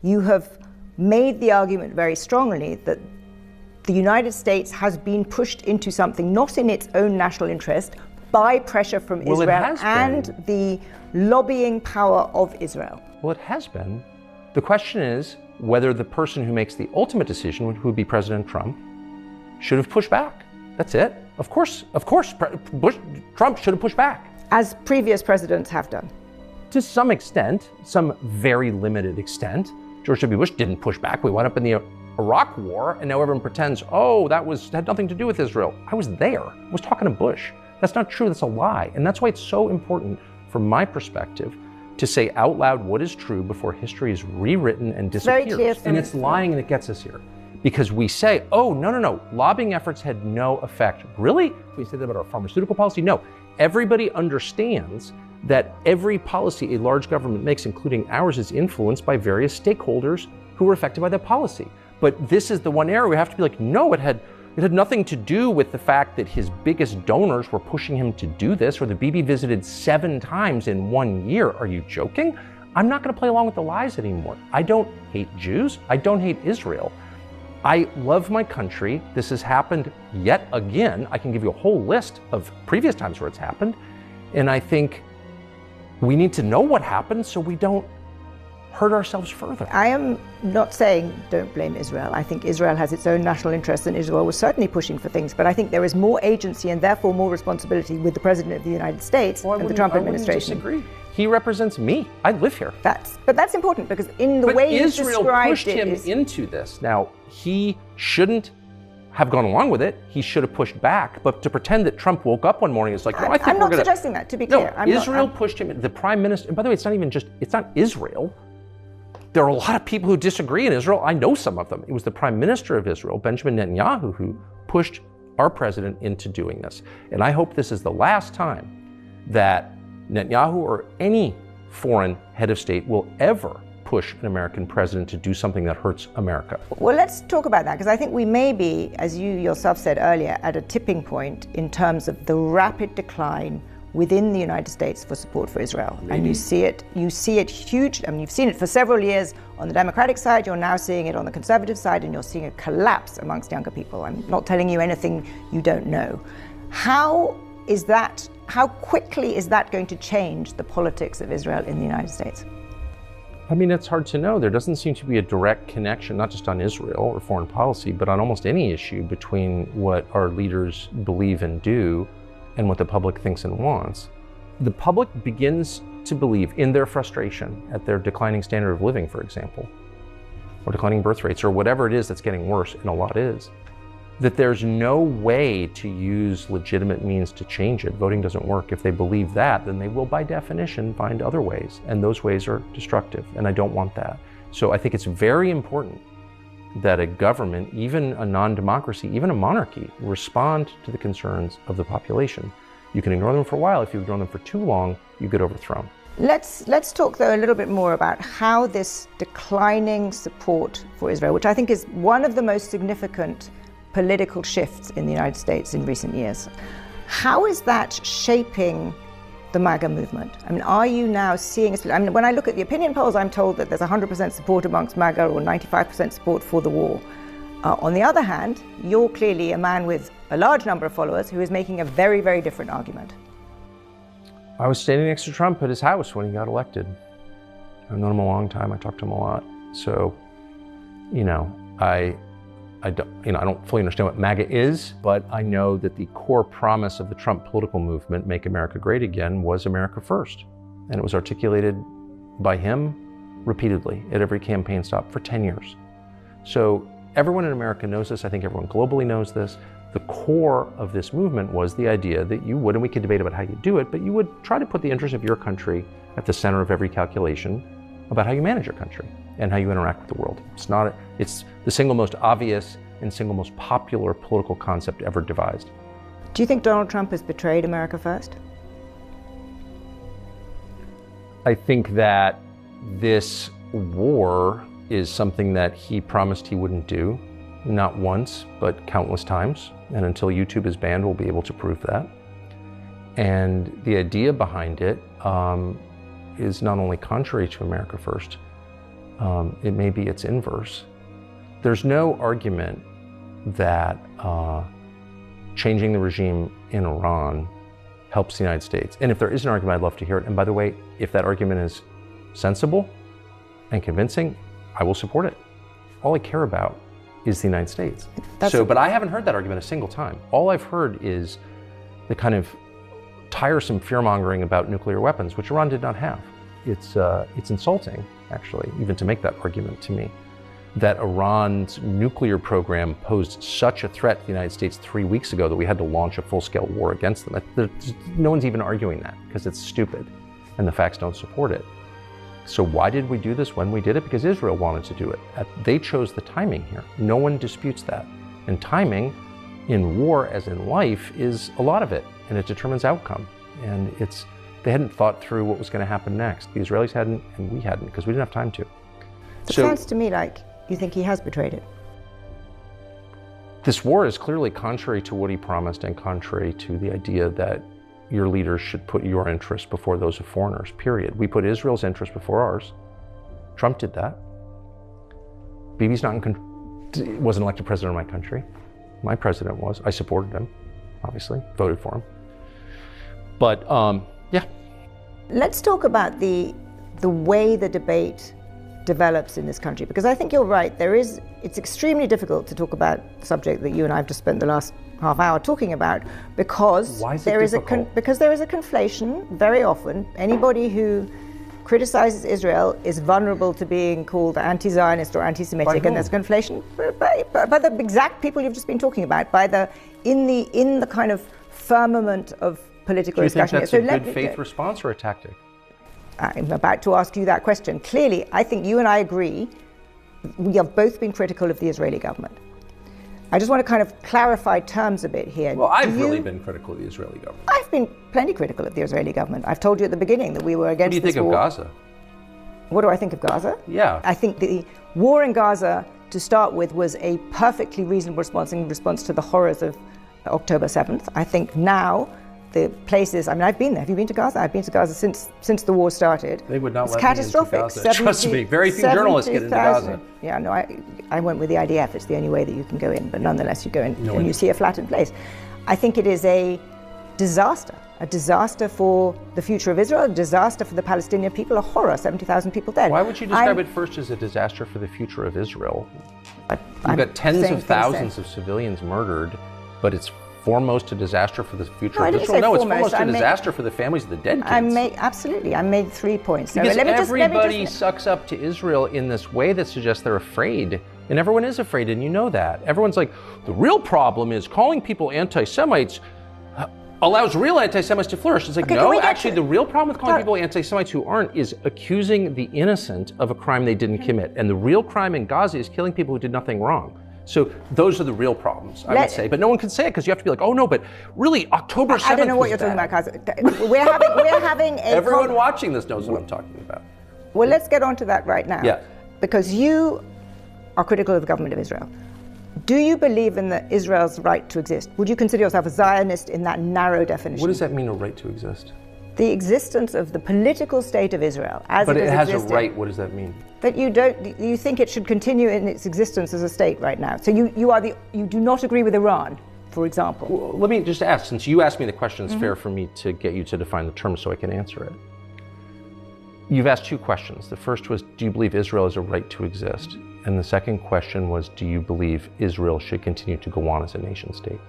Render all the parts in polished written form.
you have made the argument very strongly that the United States has been pushed into something not in its own national interest by pressure from Israel and the lobbying power of Israel. Well, it has been. The question is whether the person who makes the ultimate decision, who would be President Trump, should have pushed back. That's it. Of course, Trump should have pushed back. As previous presidents have done. To some extent, some very limited extent. George W. Bush didn't push back. We wound up in the Iraq War, and now everyone pretends, oh, that had nothing to do with Israel. I was there. I was talking to Bush. That's not true. That's a lie. And that's why it's so important, from my perspective, to say out loud what is true before history is rewritten and disappears. Very clear. And it's lying, and it gets us here. Because we say, oh, no, lobbying efforts had no effect. Really? We say that about our pharmaceutical policy? No. Everybody understands that every policy a large government makes, including ours, is influenced by various stakeholders who were affected by that policy. But this is the one area we have to be like, no, it had nothing to do with the fact that his biggest donors were pushing him to do this, or the Bibi visited 7 times in 1 year. Are you joking? I'm not going to play along with the lies anymore. I don't hate Jews. I don't hate Israel. I love my country. This has happened yet again. I can give you a whole list of previous times where it's happened. And I think we need to know what happened so we don't hurt ourselves further. I am not saying don't blame Israel. I think Israel has its own national interests, and Israel was certainly pushing for things. But I think there is more agency and therefore more responsibility with the President of the United States and the Trump administration. I wouldn't disagree. He represents me. I live here. But that's important, because in the way you Israel pushed him into this. Now, he shouldn't have gone along with it. He should have pushed back. But to pretend that Trump woke up one morning is like, no, I think I'm not suggesting that, to be clear. No, Israel pushed him. The prime minister, and by the way, it's not Israel. There are a lot of people who disagree in Israel. I know some of them. It was the prime minister of Israel, Benjamin Netanyahu, who pushed our president into doing this. And I hope this is the last time that Netanyahu or any foreign head of state will ever push an American president to do something that hurts America. Well, let's talk about that, because I think we may be, as you yourself said earlier, at a tipping point in terms of the rapid decline within the United States for support for Israel. Maybe. And you see it huge. I mean, you've seen it for several years on the Democratic side, you're now seeing it on the conservative side, and you're seeing a collapse amongst younger people. I'm not telling you anything you don't know. How quickly is that going to change the politics of Israel in the United States? I mean, it's hard to know. There doesn't seem to be a direct connection, not just on Israel or foreign policy, but on almost any issue between what our leaders believe and do and what the public thinks and wants. The public begins to believe, in their frustration at their declining standard of living, for example, or declining birth rates, or whatever it is that's getting worse, and a lot is, that there's no way to use legitimate means to change it. Voting doesn't work. If they believe that, then they will, by definition, find other ways, and those ways are destructive, and I don't want that. So I think it's very important that a government, even a non-democracy, even a monarchy, respond to the concerns of the population. You can ignore them for a while. If you ignore them for too long, you get overthrown. Let's talk, though, a little bit more about how this declining support for Israel, which I think is one of the most significant political shifts in the United States in recent years, how is that shaping the MAGA movement? I mean, are you now seeing, when I look at the opinion polls, I'm told that there's 100% support amongst MAGA or 95% support for the war. On the other hand, you're clearly a man with a large number of followers who is making a very, very different argument. I was standing next to Trump at his house when he got elected. I've known him a long time. I talked to him a lot. So, I don't fully understand what MAGA is, but I know that the core promise of the Trump political movement, Make America Great Again, was America First. And it was articulated by him repeatedly at every campaign stop for 10 years. So everyone in America knows this. I think everyone globally knows this. The core of this movement was the idea that you would, and we could debate about how you do it, but you would try to put the interest of your country at the center of every calculation about how you manage your country and how you interact with the world. It's the single most obvious and single most popular political concept ever devised. Do you think Donald Trump has betrayed America First? I think that this war is something that he promised he wouldn't do, not once, but countless times. And until YouTube is banned, we'll be able to prove that. And the idea behind it is not only contrary to America First, It may be its inverse. There's no argument that changing the regime in Iran helps the United States. And if there is an argument, I'd love to hear it. And by the way, if that argument is sensible and convincing, I will support it. All I care about is the United States. But I haven't heard that argument a single time. All I've heard is the kind of tiresome fear-mongering about nuclear weapons, which Iran did not have. It's insulting, actually, even to make that argument to me, that Iran's nuclear program posed such a threat to the United States 3 weeks ago that we had to launch a full-scale war against them. No one's even arguing that, because it's stupid, and the facts don't support it. So why did we do this when we did it? Because Israel wanted to do it. They chose the timing here. No one disputes that. And timing in war, as in life, is a lot of it, and it determines outcome. And they hadn't thought through what was going to happen next. The Israelis hadn't, and we hadn't, because we didn't have time to. It sounds to me like you think he has betrayed it. This war is clearly contrary to what he promised and contrary to the idea that your leaders should put your interests before those of foreigners, period. We put Israel's interests before ours. Trump did that. Bibi's wasn't elected president of my country. My president was. I supported him, obviously, voted for him. But, yeah. Let's talk about the way the debate develops in this country, because I think you're right. It's extremely difficult to talk about the subject that you and I have just spent the last half hour talking about, because there is a conflation very often. Anybody who criticizes Israel is vulnerable to being called anti-Zionist or anti-Semitic, and there's a conflation by the exact people you've just been talking about, in the kind of firmament of political discussion. Do you think that's a good faith response or a tactic? I'm about to ask you that question. Clearly, I think you and I agree. We have both been critical of the Israeli government. I just want to kind of clarify terms a bit here. Well, I've really been critical of the Israeli government. I've been plenty critical of the Israeli government. I've told you at the beginning that we were against this war. What do you think of Gaza? What do I think of Gaza? Yeah. I think the war in Gaza, to start with, was a perfectly reasonable response in response to the horrors of October 7th. I think now the places, I've been there. Have you been to Gaza? I've been to Gaza since the war started. They would not it's let catastrophic. me into Gaza. Trust me, very few journalists get into Gaza. Yeah, no, I went with the IDF. It's the only way that you can go in, but nonetheless you go in and you see a flattened place. I think it is a disaster for the future of Israel, a disaster for the Palestinian people, a horror, 70,000 people dead. Why would you describe it first as a disaster for the future of Israel? You've got tens of thousands of civilians murdered, but it's foremost a disaster for the future of Israel? No, it's foremost a disaster for the families of the dead kids. Absolutely. I made 3 points. Because everybody sucks up to Israel in this way that suggests they're afraid. And everyone is afraid, and you know that. Everyone's like, the real problem is calling people anti-Semites allows real anti-Semites to flourish. It's like, no, actually, the real problem with calling people anti-Semites who aren't is accusing the innocent of a crime they didn't commit. And the real crime in Gaza is killing people who did nothing wrong. So those are the real problems, I would say. But no one can say it because you have to be like, oh no, but really, October 7th I don't know what you're talking about, Carlson. We're having a... Everyone watching this knows what I'm talking about. Well, let's get on to that right now. Yeah. Because you are critical of the government of Israel. Do you believe in Israel's right to exist? Would you consider yourself a Zionist in that narrow definition? What does that mean, a right to exist? The existence of the political state of Israel as but it has existed. But it has a right, what does that mean? That you think it should continue in its existence as a state right now. So you do not agree with Iran, for example. Well, let me just ask, since you asked me the question, it's fair for me to get you to define the term so I can answer it. You've asked 2 questions. The first was, do you believe Israel has a right to exist? And the second question was, do you believe Israel should continue to go on as a nation state?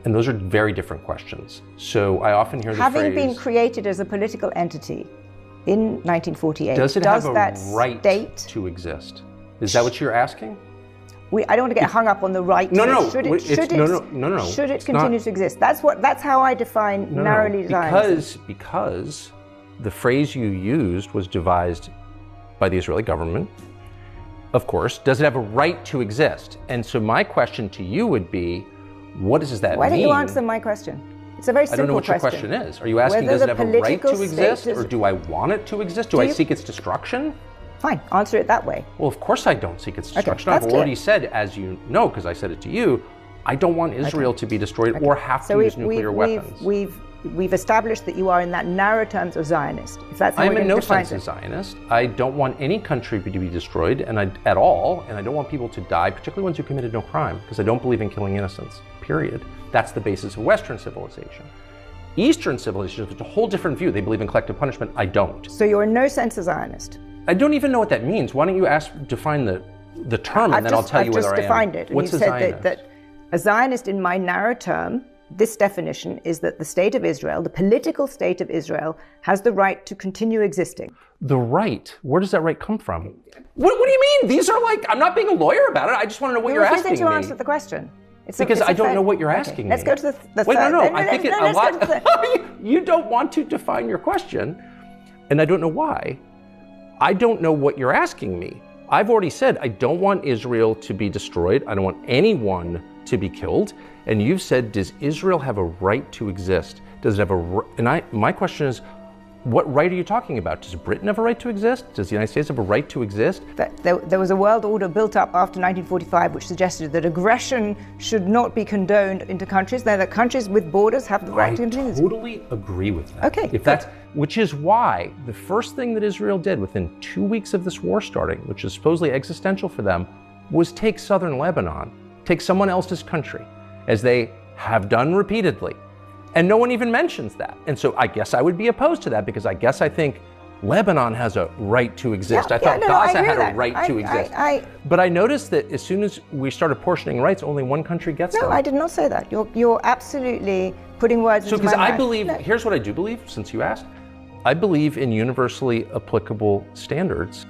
And those are very different questions. So I often hear the phrase... Having been created as a political entity in 1948, does it have a right to exist? Is that what you're asking? I don't want to get hung up on the right. Should it continue to exist? That's how I define narrowly Zionism. Because the phrase you used was devised by the Israeli government. Of course, does it have a right to exist? And so my question to you would be, what does that mean? Why don't you answer my question? It's a very simple question. I don't know what your question is. Are you asking, does it have a right to exist, or do I want it to exist? Do I seek its destruction? Fine, answer it that way. Well, of course I don't seek its destruction. I've already said, as you know, because I said it to you, I don't want Israel to be destroyed or have to use nuclear weapons. we've established that you are in that narrow terms a Zionist. If that's how I'm we're in going no to define sense a it. Zionist. I don't want any country to be destroyed at all, and I don't want people to die, particularly ones who committed no crime, because I don't believe in killing innocents, period. That's the basis of Western civilization. Eastern civilization is a whole different view. They believe in collective punishment. I don't. So you're in no sense a Zionist? I don't even know what that means. Why don't you define the term, and then I'll tell you whether I am. I've just defined it. And What's you a said Zionist? that a Zionist, in my narrow term, this definition is that the state of Israel, the political state of Israel, has the right to continue existing. The right? Where does that right come from? What do you mean? These are I'm not being a lawyer about it. I just want to know what you're asking me. To answer the question. Because I don't know what you're asking me. Let's go to the Wait, third. no. I think a lot. You don't want to define your question, and I don't know why. I don't know what you're asking me. I've already said I don't want Israel to be destroyed. I don't want anyone to be killed. And you've said, does Israel have a right to exist? Does it have my question is, what right are you talking about? Does Britain have a right to exist? Does the United States have a right to exist? There was a world order built up after 1945 which suggested that aggression should not be condoned into countries. That countries with borders have the right to continue. I totally agree with that. Okay. Which is why the first thing that Israel did within 2 weeks of this war starting, which is supposedly existential for them, was take southern Lebanon, take someone else's country, as they have done repeatedly. And no one even mentions that. And so I guess I would be opposed to that, because I think Lebanon has a right to exist. I thought Gaza had a right to exist. But I noticed that as soon as we start apportioning rights, only one country gets them. No, I did not say that. You're absolutely putting words into my mouth. So because I believe, here's what I do believe, since you asked. I believe in universally applicable standards.